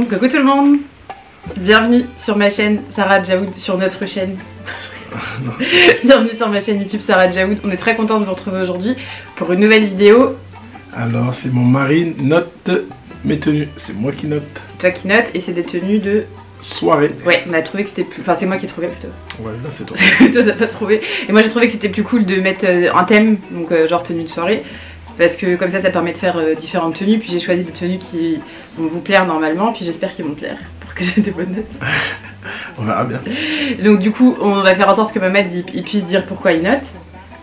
Coucou tout le monde. Bienvenue sur ma chaîne Sarah Djaoud, sur notre chaîne. Bienvenue sur ma chaîne YouTube Sarah Djaoud. On est très content de vous retrouver aujourd'hui pour une nouvelle vidéo. Alors c'est mon mari note mes tenues, c'est moi qui note. C'est toi qui note et c'est des tenues de soirée. Ouais, on a trouvé que c'était plus... Enfin c'est moi qui ai trouvé plutôt. Ouais, là c'est toi. Toi t'as pas trouvé. Et moi j'ai trouvé que c'était plus cool de mettre un thème, donc genre tenue de soirée. Parce que comme ça permet de faire différentes tenues. Puis j'ai choisi des tenues qui vont vous plaire normalement. Puis j'espère qu'ils vont plaire pour que j'ai des bonnes notes. On verra bien. Donc du coup on va faire en sorte que Mohamed il puisse dire pourquoi il note.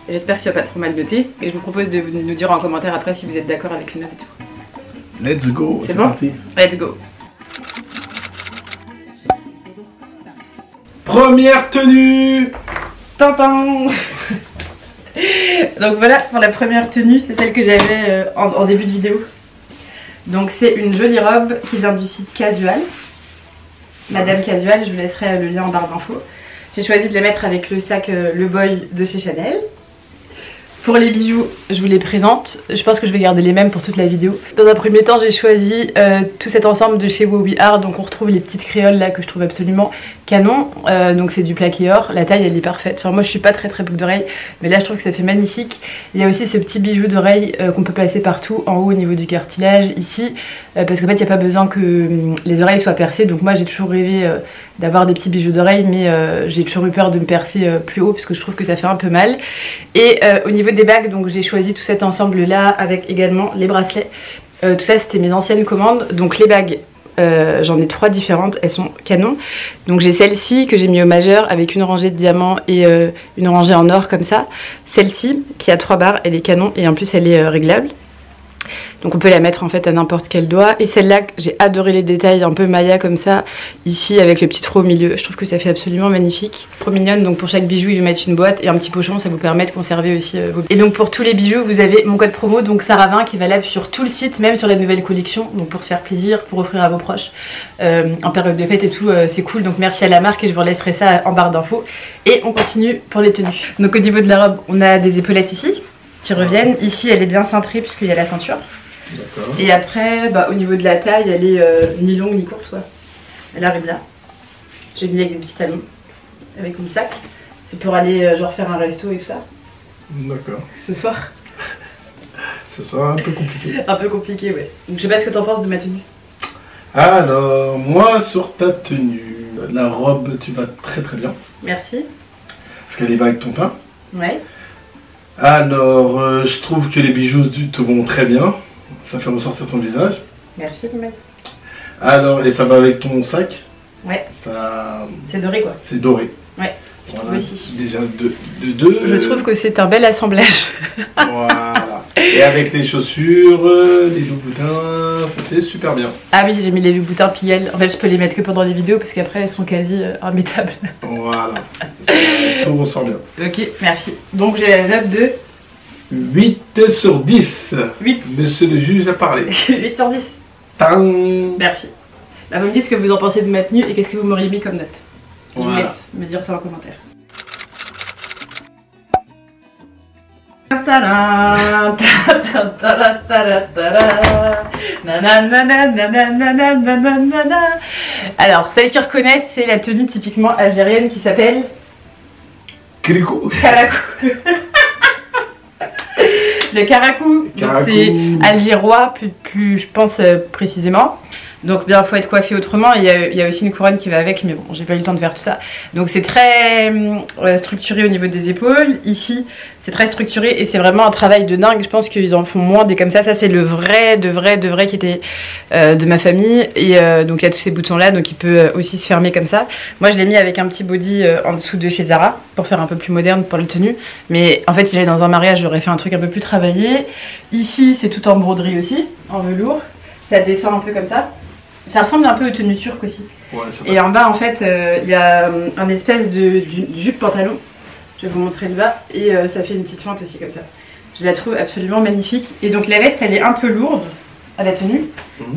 J'espère que tu vas pas trop mal noter. Et je vous propose de nous dire en commentaire après si vous êtes d'accord avec ces notes et tout. Let's go, c'est bon parti. Let's go. Première tenue. Tintin. Donc voilà pour la première tenue, c'est celle que j'avais en début de vidéo. Donc c'est une jolie robe qui vient du site Casual. Madame Casual, je vous laisserai le lien en barre d'infos. J'ai choisi de la mettre avec le sac Le Boy de chez Chanel. Pour les bijoux, je vous les présente. Je pense que je vais garder les mêmes pour toute la vidéo. Dans un premier temps, j'ai choisi tout cet ensemble de chez Wowi Art. Donc on retrouve les petites créoles là que je trouve absolument canon. Donc c'est du plaqué or. La taille elle est parfaite. Enfin moi je suis pas très boucle d'oreille, mais là je trouve que ça fait magnifique. Il y a aussi ce petit bijou d'oreille qu'on peut placer partout en haut au niveau du cartilage ici. Parce qu'en fait il n'y a pas besoin que les oreilles soient percées. Donc moi j'ai toujours rêvé d'avoir des petits bijoux d'oreille, mais j'ai toujours eu peur de me percer plus haut parce que je trouve que ça fait un peu mal. Et au niveau des bagues, donc j'ai choisi tout cet ensemble là avec également les bracelets. Tout ça c'était mes anciennes commandes. Donc les bagues, j'en ai 3 différentes, elles sont canon. Donc j'ai celle-ci que j'ai mis au majeur avec une rangée de diamants et une rangée en or comme ça. Celle-ci qui a 3 barres, elle est canon et en plus elle est réglable. Donc on peut la mettre en fait à n'importe quel doigt. Et celle-là, j'ai adoré les détails un peu Maya comme ça, ici avec le petit trou au milieu. Je trouve que ça fait absolument magnifique. Trop mignonne, donc pour chaque bijou, ils vous mettent une boîte et un petit pochon, ça vous permet de conserver aussi vos bijoux. Et donc pour tous les bijoux, vous avez mon code promo, donc Sarah20, qui est valable sur tout le site, même sur la nouvelle collection. Donc pour se faire plaisir, pour offrir à vos proches, en période de fête et tout, c'est cool. Donc merci à la marque et je vous laisserai ça en barre d'infos. Et on continue pour les tenues. Donc au niveau de la robe, on a des épaulettes ici, qui reviennent. Ici, elle est bien cintrée puisqu'il y a la ceinture. Et après, au niveau de la taille, elle est ni longue ni courte quoi. Elle arrive là. J'ai mis avec des petits talons, avec mon sac. C'est pour aller genre faire un resto et tout ça. D'accord. Ce soir. Ce sera un peu compliqué. Un peu compliqué, ouais. Donc je sais pas ce que t'en penses de ma tenue. Alors, moi sur ta tenue, la robe tu vas très bien. Merci. Parce qu'elle y va avec ton teint. Ouais. Alors, je trouve que les bijoux te vont très bien. Ça fait ressortir ton visage. Merci, Mohamed. Alors, et ça va avec ton sac. Ouais. Ça... C'est doré quoi. C'est doré. Ouais. Voilà. Aussi. Déjà deux. Je trouve que c'est un bel assemblage. Voilà. Et avec les chaussures, les loups-boutins, ça fait super bien. Ah oui, j'ai mis les loups-boutins Piel. En fait, je peux les mettre que pendant les vidéos parce qu'après elles sont quasi immettables. Voilà. Tout ressort bien. Ok, merci. Donc j'ai la note de 8 sur 10. 8. Monsieur le juge a parlé. 8 sur 10. Tang. Merci. Bah, vous me dites ce que vous en pensez de ma tenue et qu'est-ce que vous m'auriez mis comme note. Je vous Voilà. laisse me dire ça en commentaire. Alors, celles qui reconnaissent, c'est la tenue typiquement algérienne qui s'appelle Kirikou. Karakou. Le karakou, c'est algérois, plus je pense précisément. Donc bien, faut être coiffé autrement. Il y a aussi une couronne qui va avec, mais bon, j'ai pas eu le temps de faire tout ça. Donc c'est très structuré au niveau des épaules. Ici, c'est très structuré et c'est vraiment un travail de dingue. Je pense qu'ils en font moins des comme ça. Ça c'est le vrai, de vrai qui était de ma famille. Et donc il y a tous ces boutons là, donc il peut aussi se fermer comme ça. Moi je l'ai mis avec un petit body en dessous de chez Zara pour faire un peu plus moderne pour la tenue. Mais en fait si j'allais dans un mariage, j'aurais fait un truc un peu plus travaillé. Ici c'est tout en broderie aussi, en velours. Ça descend un peu comme ça. Ça ressemble un peu aux tenues turques aussi. Ouais, et en bas en fait il y a un espèce de jupe pantalon. Je vais vous montrer le bas et ça fait une petite fente aussi comme ça. Je la trouve absolument magnifique. Et donc la veste elle est un peu lourde à la tenue.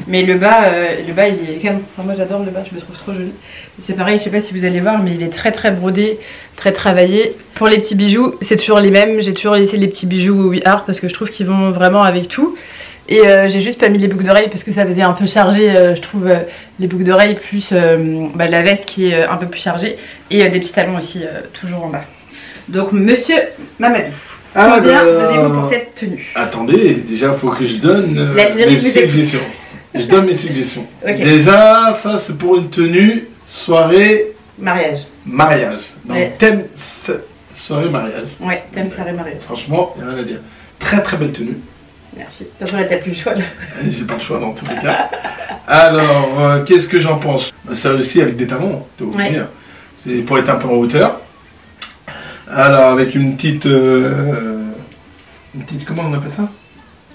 Mais le bas il est canon. Enfin, moi j'adore le bas, je me trouve trop joli. C'est pareil, je sais pas si vous allez voir mais il est très brodé, très travaillé. Pour les petits bijoux c'est toujours les mêmes. J'ai toujours laissé les petits bijoux Wowi Art parce que je trouve qu'ils vont vraiment avec tout. Et j'ai juste pas mis les boucles d'oreilles parce que ça faisait un peu chargé, je trouve, les boucles d'oreilles plus la veste qui est un peu plus chargée. Et des petits talons aussi, toujours en bas. Donc monsieur Mamadou, combien donnez-vous pour cette tenue? Attendez, déjà faut que je donne L'Algérie mes suggestions. Je donne mes suggestions. Okay. Déjà, ça c'est pour une tenue soirée mariage. Mariage. Donc Ouais. thème soirée mariage. Ouais, thème soirée mariage. Franchement, il n'y a rien à dire. Très très belle tenue. Merci. De toute façon là t'as plus le choix là. J'ai pas le choix dans tous les cas. Alors, qu'est-ce que j'en pense? Ça aussi avec des talons, t'es obligé. Ouais. C'est pour être un peu en hauteur. Alors avec une petite comment on appelle ça?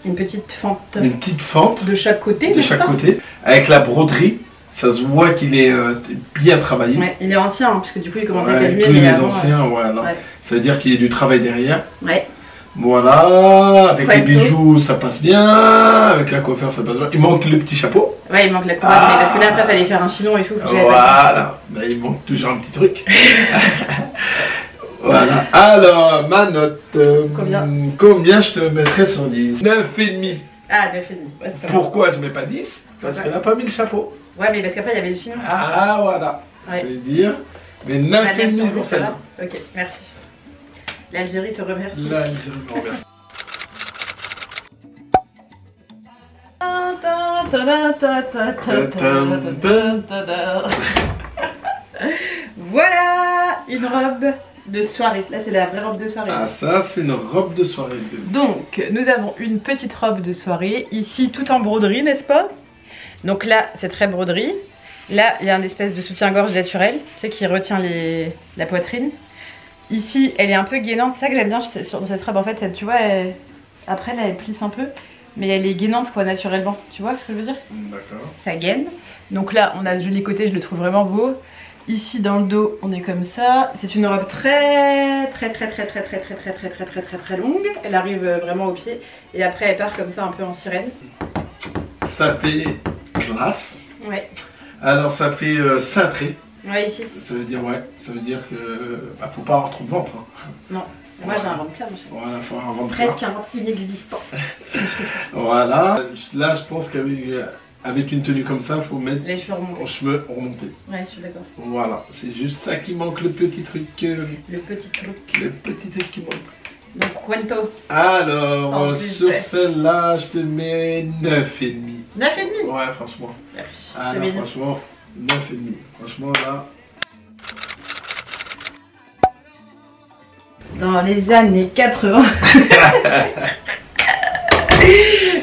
Une petite fente. Une petite fente De chaque côté. de chaque côté, avec la broderie. Ça se voit qu'il est bien travaillé. Ouais, il est ancien, hein, parce que du coup il commence à Ouais, calmer. plus Mais les avant, anciens, voilà. ouais. Ça veut dire qu'il y a du travail derrière. Ouais. Voilà, avec Ouais, les bijoux ça passe bien, avec la coiffure ça passe bien. Il manque le petit chapeau. Ouais, il manque la couronne, mais parce que là après fallait faire un chignon et tout. Voilà, ben, il manque toujours un petit truc. Voilà, alors ma note. Combien je te mettrais sur 10? 9,5. Ah, 9,5. Ouais, Pourquoi je mets pas 10? Parce qu'elle n'a pas mis le chapeau. Ouais, mais parce qu'après il y avait le chignon. Ah voilà, Ouais. c'est dire. Mais 9,5 pour celle-là. Ok, merci. L'Algérie te remercie. L'Algérie me remercie. Voilà une robe de soirée. Là c'est la vraie robe de soirée. Ah ça c'est une robe de soirée. Donc nous avons une petite robe de soirée. Ici tout en broderie, n'est-ce pas? Donc là c'est très broderie. Là il y a une espèce de soutien-gorge naturel, tu sais, qui retient la poitrine. Ici elle est un peu gainante, c'est ça que j'aime bien dans cette robe en fait, tu vois, après là elle plisse un peu. Mais elle est gainante quoi naturellement, tu vois ce que je veux dire? D'accord. Ça gaine. Donc là on a ce joli côté, je le trouve vraiment beau. Ici dans le dos on est comme ça. C'est une robe très longue. Elle arrive vraiment au pied. Et après elle part comme ça un peu en sirène. Ça fait glace. Ouais. Alors ça fait cintré. Ouais ici. Ça veut dire que bah, faut pas avoir trop de ventre. Hein. Non. Moi j'ai un ventre plat, monsieur. Voilà, faut avoir un ventre Presque un ventre inexistant. Voilà. Là je pense qu'avec une tenue comme ça, faut mettre Les cheveux remontés. les cheveux remontés. Ouais, je suis d'accord. Voilà, c'est juste ça qui manque, le petit truc. Le petit truc. Le petit truc qui manque. Donc Quento. Alors, En sur dress. celle-là, je te mets 9,5. 9,5. Ouais, franchement. Merci. Ah C'est là, mignon. franchement, 9,5. Franchement, là. Dans les années 80.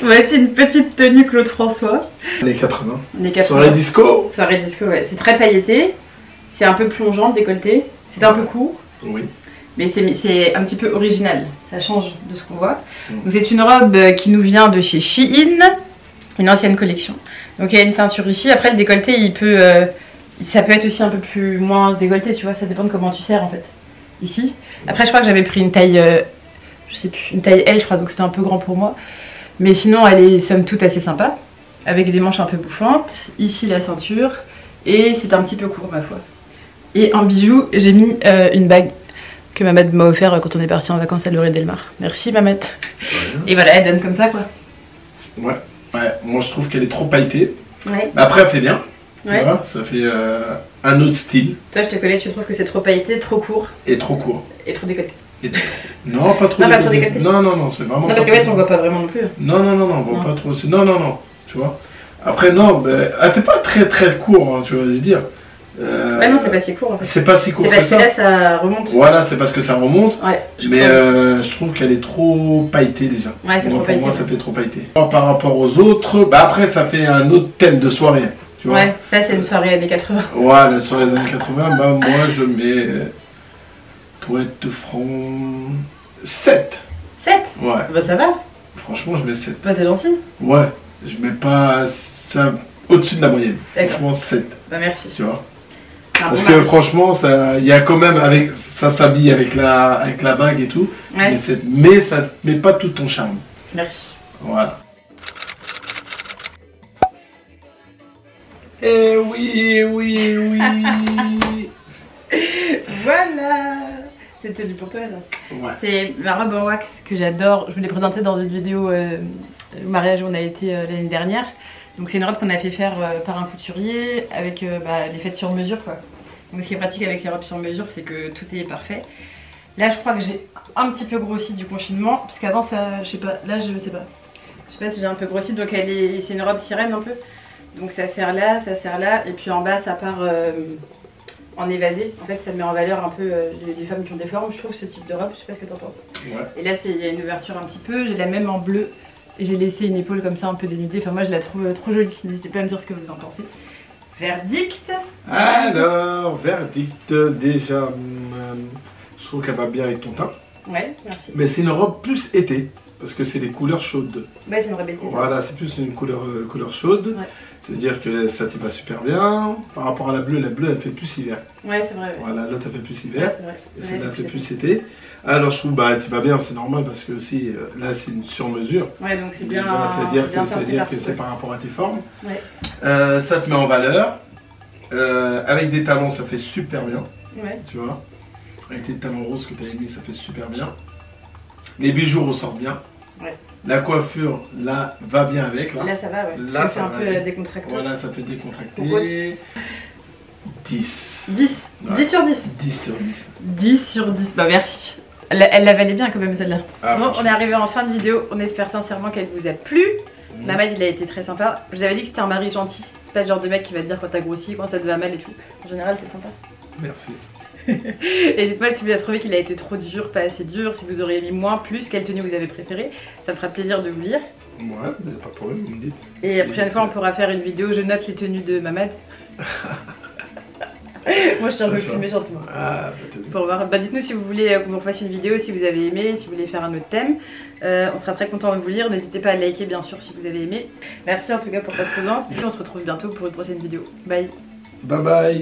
Voici une petite tenue Claude François. Les 80. Les 80. Soirée disco. Soirée disco, ouais. C'est très pailleté. C'est un peu plongeant, le décolleté. C'est un peu court. Oui. Mais c'est un petit peu original. Ça change de ce qu'on voit. Donc c'est une robe qui nous vient de chez Shein. Une ancienne collection. Donc il y a une ceinture ici. Après le décolleté, ça peut être aussi un peu plus moins décolleté, tu vois. Ça dépend de comment tu serres en fait. Ici. Après je crois que j'avais pris une taille, je sais plus, une taille L je crois. Donc c'était un peu grand pour moi. Mais sinon elle est somme toute assez sympa. Avec des manches un peu bouffantes. Ici la ceinture. Et c'est un petit peu court ma foi. Et en bijou, j'ai mis une bague que Mamat m'a offert quand on est parti en vacances à Loré Delmar. Merci Mamat. Et voilà, elle donne comme ça quoi. Ouais. Ouais, moi je trouve qu'elle est trop pailletée. Ouais. Mais après elle fait bien. Ouais. Tu vois, ça fait un autre style. Toi je te connais, tu trouves que c'est trop pailleté, trop court Et trop court. et trop décolleté. Et trop... Non, pas trop Non, pas trop décolleté. décolleté. Non, c'est vraiment Non pas parce que trop- ouais, on voit pas vraiment non plus. Non, on voit Non. pas trop. Non. Tu vois. Après, non, ben, elle fait pas très court, hein, tu vas dire. Ouais non, c'est pas si court en fait. C'est pas si court C'est que parce que ça. là ça remonte. Voilà, c'est parce que ça remonte. Ouais, Mais pense. je trouve qu'elle est trop pailletée déjà. Ouais, c'est trop Pour pailleté. moi, ça fait trop pailleté. Par rapport aux autres, bah après, ça fait un autre thème de soirée. Tu vois. Ouais, ça c'est une soirée années 80. Ouais, sur les années 80, bah moi je mets, pour être franc, 7. 7. Ouais, Bah ça va. franchement, je mets 7. Bah t'es gentil. Ouais, je mets pas ça au-dessus de la moyenne. D'accord. Franchement, 7, Bah merci. tu vois. Un Parce bon que mari. franchement, il y a quand même, ça s'habille avec la bague et tout, Ouais, mais ça met pas tout ton charme. merci. Voilà. Eh oui. Voilà. C'est tenu pour toi là. Ouais. C'est ma robe en wax que j'adore. Je vous l'ai présentée dans une vidéo au mariage où on a été l'année dernière. Donc c'est une robe qu'on a fait faire par un couturier avec les faites sur mesure quoi. Donc ce qui est pratique avec les robes sur mesure, c'est que tout est parfait. Là je crois que j'ai un petit peu grossi du confinement, parce qu'avant ça, je sais pas, là je sais pas. Je sais pas si j'ai un peu grossi, donc c'est une robe sirène un peu. Donc ça serre là, et puis en bas ça part en évasé. En fait ça met en valeur un peu les femmes qui ont des formes, je trouve, ce type de robe, je sais pas ce que t'en penses. Ouais. Et là il y a une ouverture un petit peu, j'ai la même en bleu. Et j'ai laissé une épaule comme ça un peu dénudée, enfin moi je la trouve trop jolie, n'hésitez pas à me dire ce que vous en pensez. Verdict. Alors, verdict, déjà, je trouve qu'elle va bien avec ton teint. Ouais, merci. Mais c'est une robe plus été, parce que c'est des couleurs chaudes. Ouais, c'est une robe été. Voilà, c'est plus une couleur chaude. Ouais. C'est-à-dire que ça t'y va super bien. Par rapport à la bleue elle fait plus hiver. Ouais, c'est vrai. Ouais. Voilà, l'autre elle fait plus hiver. Ouais, c'est vrai. Et celle-là fait plus été. Alors je trouve tu vas bien, c'est normal parce que aussi là c'est une sur-mesure. Ouais, donc c'est bien. C'est-à-dire que c'est par rapport à tes formes. Ouais. Ça te met en valeur. Avec des talons, ça fait super bien. Ouais. Tu vois. Avec tes talons roses que tu as mis, ça fait super bien. Les bijoux ressortent bien. Ouais. La coiffure, là, va bien avec. Là ça va, ouais. Là, c'est un peu décontracté. Voilà, ça fait décontracté. 10. 10 ouais. 10 sur 10. 10 sur 10. 10 sur 10, bah merci. Elle la valait bien quand même celle-là. Ah, bon, on est arrivé en fin de vidéo, on espère sincèrement qu'elle vous a plu. Mamad, il a été très sympa. Je vous avais dit que c'était un mari gentil. C'est pas le genre de mec qui va te dire quand t'as grossi, quand ça te va mal et tout. En général, c'est sympa. Merci. Et dites-moi si vous avez trouvé qu'il a été trop dur, pas assez dur, si vous auriez mis moins, plus, quelle tenue vous avez préférée. Ça me fera plaisir de vous lire. Ouais, mais pas de problème, vous me dites. Et la prochaine fois, on pourra faire une vidéo, je note les tenues de Mamad. Moi je suis un peu plus méchante moi. Ah, pour voir. Bah, dites-nous si vous voulez qu'on vous fasse une vidéo, si vous avez aimé, si vous voulez faire un autre thème. On sera très content de vous lire. N'hésitez pas à liker bien sûr si vous avez aimé. Merci en tout cas pour votre présence. Et on se retrouve bientôt pour une prochaine vidéo. Bye. Bye bye.